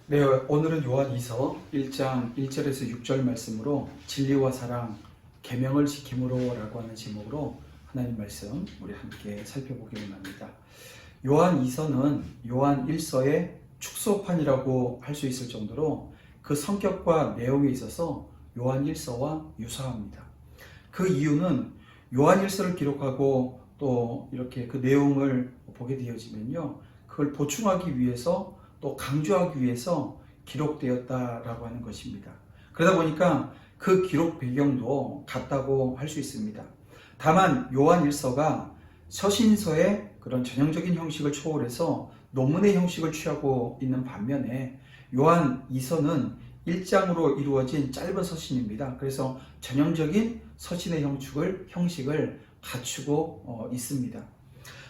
네, 오늘은 요한이서 1장 1절에서 6절 말씀으로 진리와 사랑, 계명을 지킴으로라고 하는 제목으로 하나님 말씀 우리 함께 살펴보기로 합니다. 요한이서는 요한 1서의 축소판이라고 할 수 있을 정도로 그 성격과 내용에 있어서 요한 1서와 유사합니다. 그 이유는 요한 1서를 기록하고 또 이렇게 그 내용을 보게 되어지면요, 그걸 보충하기 위해서 또 강조하기 위해서 기록되었다라고 하는 것입니다. 그러다 보니까 그 기록 배경도 같다고 할 수 있습니다. 다만 요한 1서가 서신서의 그런 전형적인 형식을 초월해서 논문의 형식을 취하고 있는 반면에 요한 2서는 1장으로 이루어진 짧은 서신입니다. 그래서 전형적인 서신의 형식을 갖추고 있습니다.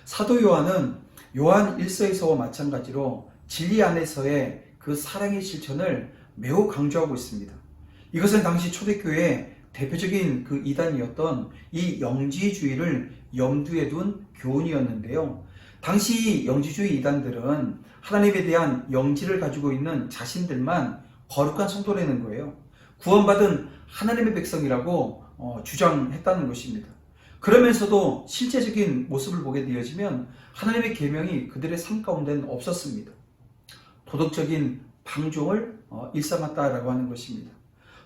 사도 요한은 요한 1서에서와 마찬가지로 진리 안에서의 그 사랑의 실천을 매우 강조하고 있습니다. 이것은 당시 초대교회의 대표적인 그 이단이었던 이 영지주의를 염두에 둔 교훈이었는데요. 당시 영지주의 이단들은 하나님에 대한 영지를 가지고 있는 자신들만 거룩한 성도라는 거예요. 구원받은 하나님의 백성이라고 주장했다는 것입니다. 그러면서도 실제적인 모습을 보게 되어지면 하나님의 계명이 그들의 삶 가운데는 없었습니다. 도덕적인 방종을 일삼았다라고 하는 것입니다.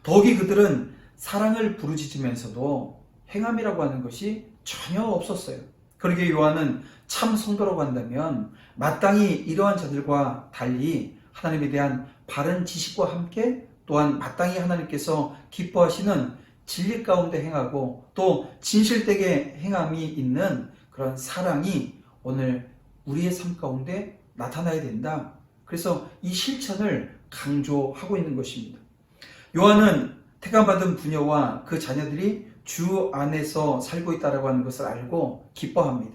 더욱이 그들은 사랑을 부르짖으면서도 행함이라고 하는 것이 전혀 없었어요. 그러기에 요한은 참 성도라고 한다면 마땅히 이러한 자들과 달리 하나님에 대한 바른 지식과 함께 또한 마땅히 하나님께서 기뻐하시는 진리 가운데 행하고 또 진실되게 행함이 있는 그런 사랑이 오늘 우리의 삶 가운데 나타나야 된다. 그래서 이 실천을 강조하고 있는 것입니다. 요한은 택함받은 부녀와 그 자녀들이 주 안에서 살고 있다고 하는 것을 알고 기뻐합니다.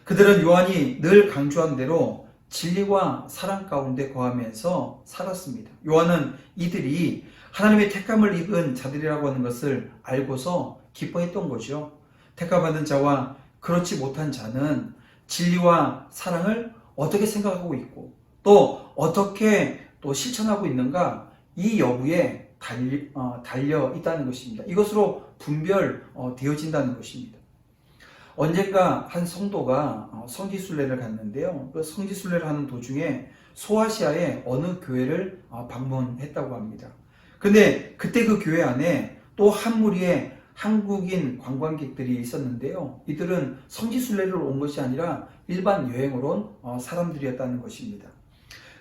그들은 요한이 늘 강조한 대로 진리와 사랑 가운데 거하면서 살았습니다. 요한은 이들이 하나님의 택함을 입은 자들이라고 하는 것을 알고서 기뻐했던 거죠. 택함받은 자와 그렇지 못한 자는 진리와 사랑을 어떻게 생각하고 있고 또 어떻게 또 실천하고 있는가, 이 여부에 달려 있다는 것입니다. 이것으로 분별되어진다는 것입니다. 언젠가 한 성도가 성지순례를 갔는데요. 그 성지순례를 하는 도중에 소아시아의 어느 교회를 방문했다고 합니다. 근데 그때 그 교회 안에 또 한 무리의 한국인 관광객들이 있었는데요. 이들은 성지순례를 온 것이 아니라 일반 여행으로 온 사람들이었다는 것입니다.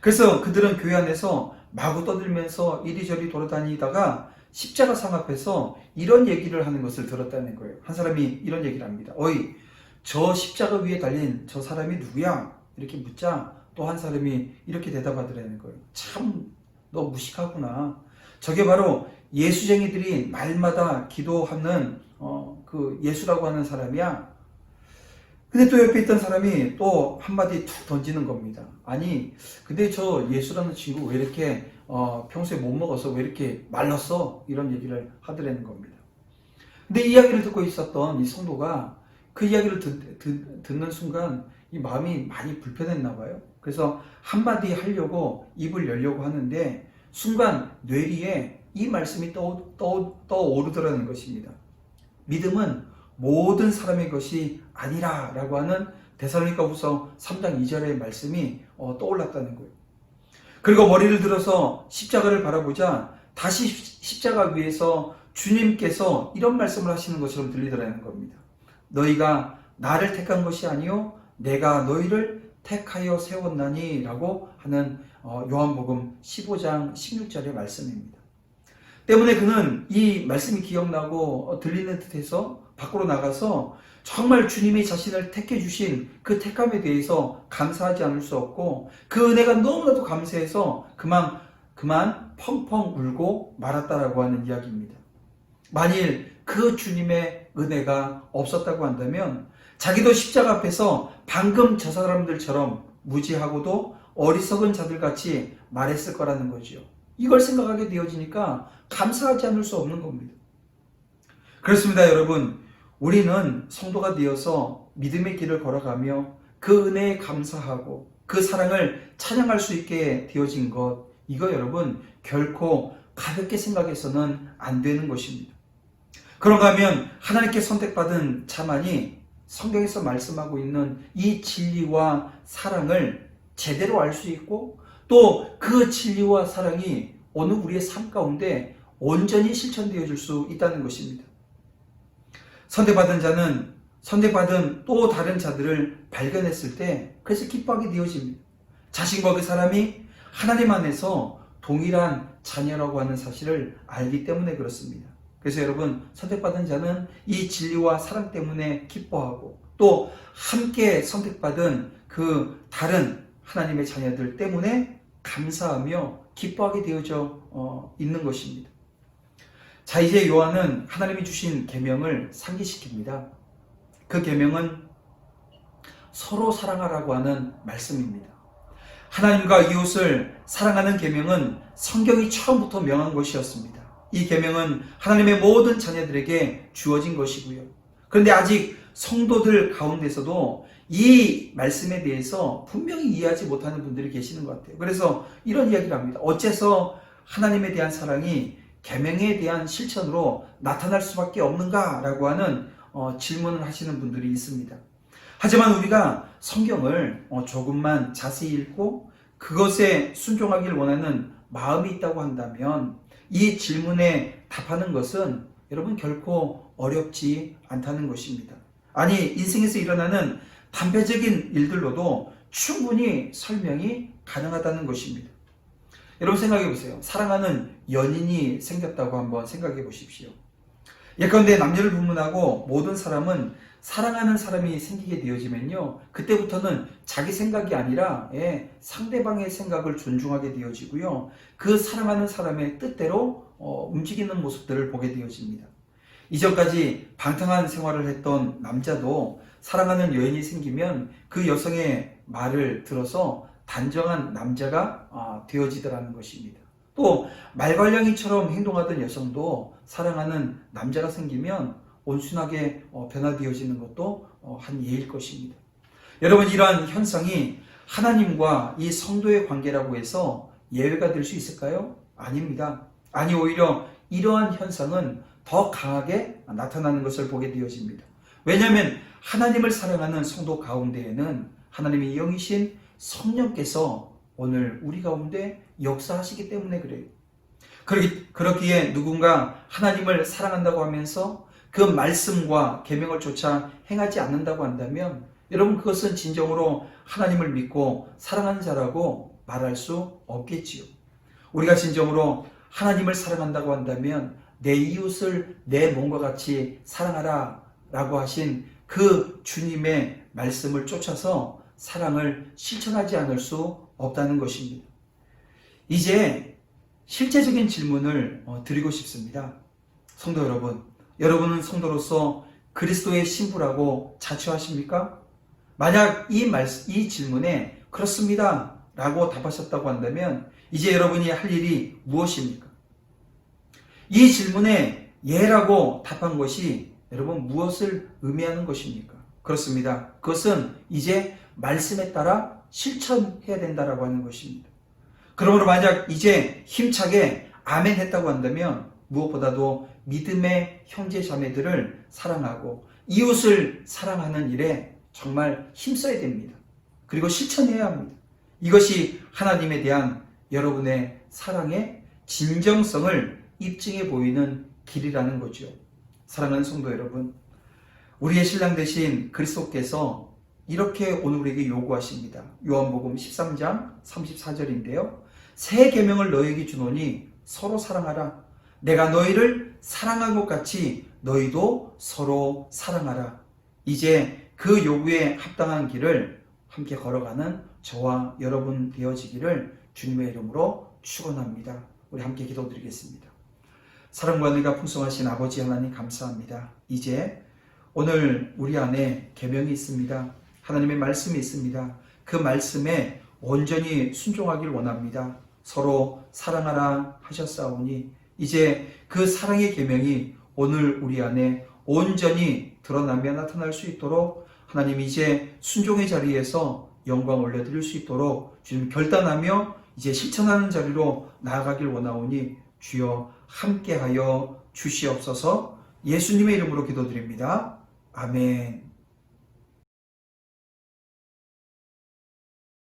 그래서 그들은 교회 안에서 마구 떠들면서 이리저리 돌아다니다가 십자가상 앞에서 이런 얘기를 하는 것을 들었다는 거예요. 한 사람이 이런 얘기를 합니다. 어이, 저 십자가 위에 달린 저 사람이 누구야? 이렇게 묻자 또 한 사람이 이렇게 대답하더라는 거예요. 참, 너 무식하구나. 저게 바로 예수쟁이들이 말마다 기도하는 그 예수라고 하는 사람이야. 근데 또 옆에 있던 사람이 또 한마디 툭 던지는 겁니다. 아니, 근데 저 예수라는 친구 왜 이렇게 평소에 못 먹어서 왜 이렇게 말랐어? 이런 얘기를 하더라는 겁니다. 근데 이 이야기를 듣고 있었던 이 성도가 그 이야기를 듣는 순간 이 마음이 많이 불편했나 봐요. 그래서 한마디 하려고 입을 열려고 하는데 순간 뇌리에 이 말씀이 떠오르더라는 것입니다. 믿음은 모든 사람의 것이 아니라 라고 하는 데살로니가후서 3장 2절의 말씀이 떠올랐다는 거예요. 그리고 머리를 들어서 십자가를 바라보자 다시 십자가 위에서 주님께서 이런 말씀을 하시는 것처럼 들리더라는 겁니다. 너희가 나를 택한 것이 아니요 내가 너희를 택하여 세웠나니 라고 하는 요한복음 15장 16절의 말씀입니다. 때문에 그는 이 말씀이 기억나고 들리는 듯해서 밖으로 나가서 정말 주님이 자신을 택해 주신 그 택함에 대해서 감사하지 않을 수 없고 그 은혜가 너무나도 감사해서 그만 펑펑 울고 말았다라고 하는 이야기입니다. 만일 그 주님의 은혜가 없었다고 한다면 자기도 십자가 앞에서 방금 저 사람들처럼 무지하고도 어리석은 자들같이 말했을 거라는 거죠. 이걸 생각하게 되어지니까 감사하지 않을 수 없는 겁니다. 그렇습니다, 여러분. 우리는 성도가 되어서 믿음의 길을 걸어가며 그 은혜에 감사하고 그 사랑을 찬양할 수 있게 되어진 것, 이거 여러분 결코 가볍게 생각해서는 안 되는 것입니다. 그런가 하면 하나님께 선택받은 자만이 성경에서 말씀하고 있는 이 진리와 사랑을 제대로 알 수 있고, 또 그 진리와 사랑이 오늘 우리의 삶 가운데 온전히 실천되어질 수 있다는 것입니다. 선택받은 자는 선택받은 또 다른 자들을 발견했을 때 그래서 기뻐하게 되어집니다. 자신과 그 사람이 하나님 안에서 동일한 자녀라고 하는 사실을 알기 때문에 그렇습니다. 그래서 여러분, 선택받은 자는 이 진리와 사랑 때문에 기뻐하고, 또 함께 선택받은 그 다른 하나님의 자녀들 때문에 감사하며 기뻐하게 되어져 있는 것입니다. 자, 이제 요한은 하나님이 주신 계명을 상기시킵니다. 그 계명은 서로 사랑하라고 하는 말씀입니다. 하나님과 이웃을 사랑하는 계명은 성경이 처음부터 명한 것이었습니다. 이 계명은 하나님의 모든 자녀들에게 주어진 것이고요. 그런데 아직 성도들 가운데서도 이 말씀에 대해서 분명히 이해하지 못하는 분들이 계시는 것 같아요. 그래서 이런 이야기를 합니다. 어째서 하나님에 대한 사랑이 계명에 대한 실천으로 나타날 수밖에 없는가라고 하는 질문을 하시는 분들이 있습니다. 하지만 우리가 성경을 조금만 자세히 읽고 그것에 순종하기를 원하는 마음이 있다고 한다면 이 질문에 답하는 것은 여러분 결코 어렵지 않다는 것입니다. 아니, 인생에서 일어나는 단편적인 일들로도 충분히 설명이 가능하다는 것입니다. 여러분 생각해 보세요. 사랑하는 연인이 생겼다고 한번 생각해 보십시오. 예컨대 남녀를 불문하고 모든 사람은 사랑하는 사람이 생기게 되어지면요, 그때부터는 자기 생각이 아니라 상대방의 생각을 존중하게 되어지고요, 그 사랑하는 사람의 뜻대로 움직이는 모습들을 보게 되어집니다. 이전까지 방탕한 생활을 했던 남자도 사랑하는 여인이 생기면 그 여성의 말을 들어서 단정한 남자가 되어지더라는 것입니다. 또 말괄량이처럼 행동하던 여성도 사랑하는 남자가 생기면 온순하게 변화되어지는 것도 한 예일 것입니다. 여러분, 이러한 현상이 하나님과 이 성도의 관계라고 해서 예외가 될 수 있을까요? 아닙니다. 아니, 오히려 이러한 현상은 더 강하게 나타나는 것을 보게 되어집니다. 왜냐하면 하나님을 사랑하는 성도 가운데에는 하나님의 영이신 성령께서 오늘 우리 가운데 역사하시기 때문에 그래요. 그렇기에 누군가 하나님을 사랑한다고 하면서 그 말씀과 계명을 쫓아 행하지 않는다고 한다면 여러분, 그것은 진정으로 하나님을 믿고 사랑하는 자라고 말할 수 없겠지요. 우리가 진정으로 하나님을 사랑한다고 한다면 내 이웃을 내 몸과 같이 사랑하라 라고 하신 그 주님의 말씀을 쫓아서 사랑을 실천하지 않을 수 없다는 것입니다. 이제 실제적인 질문을 드리고 싶습니다. 성도 여러분, 여러분은 성도로서 그리스도의 신부라고 자처하십니까? 만약 이 질문에 그렇습니다 라고 답하셨다고 한다면 이제 여러분이 할 일이 무엇입니까? 이 질문에 예라고 답한 것이 여러분 무엇을 의미하는 것입니까? 그렇습니다. 그것은 이제 말씀에 따라 실천해야 된다라고 하는 것입니다. 그러므로 만약 이제 힘차게 아멘 했다고 한다면 무엇보다도 믿음의 형제 자매들을 사랑하고 이웃을 사랑하는 일에 정말 힘써야 됩니다. 그리고 실천해야 합니다. 이것이 하나님에 대한 여러분의 사랑의 진정성을 입증해 보이는 길이라는 거죠. 사랑하는 성도 여러분, 우리의 신랑 되신 그리스도께서 이렇게 오늘 우리에게 요구하십니다. 요한복음 13장 34절인데요. 새 계명을 너희에게 주노니 서로 사랑하라. 내가 너희를 사랑한 것 같이 너희도 서로 사랑하라. 이제 그 요구에 합당한 길을 함께 걸어가는 저와 여러분 되어지기를 주님의 이름으로 축원합니다. 우리 함께 기도드리겠습니다. 사랑과 은혜가 풍성하신 아버지 하나님 감사합니다. 이제 오늘 우리 안에 계명이 있습니다. 하나님의 말씀이 있습니다. 그 말씀에 온전히 순종하길 원합니다. 서로 사랑하라 하셨사오니 이제 그 사랑의 계명이 오늘 우리 안에 온전히 드러나며 나타날 수 있도록 하나님 이제 순종의 자리에서 영광 올려드릴 수 있도록 주님 결단하며 이제 실천하는 자리로 나아가길 원하오니 주여 함께하여 주시옵소서. 예수님의 이름으로 기도드립니다. 아멘.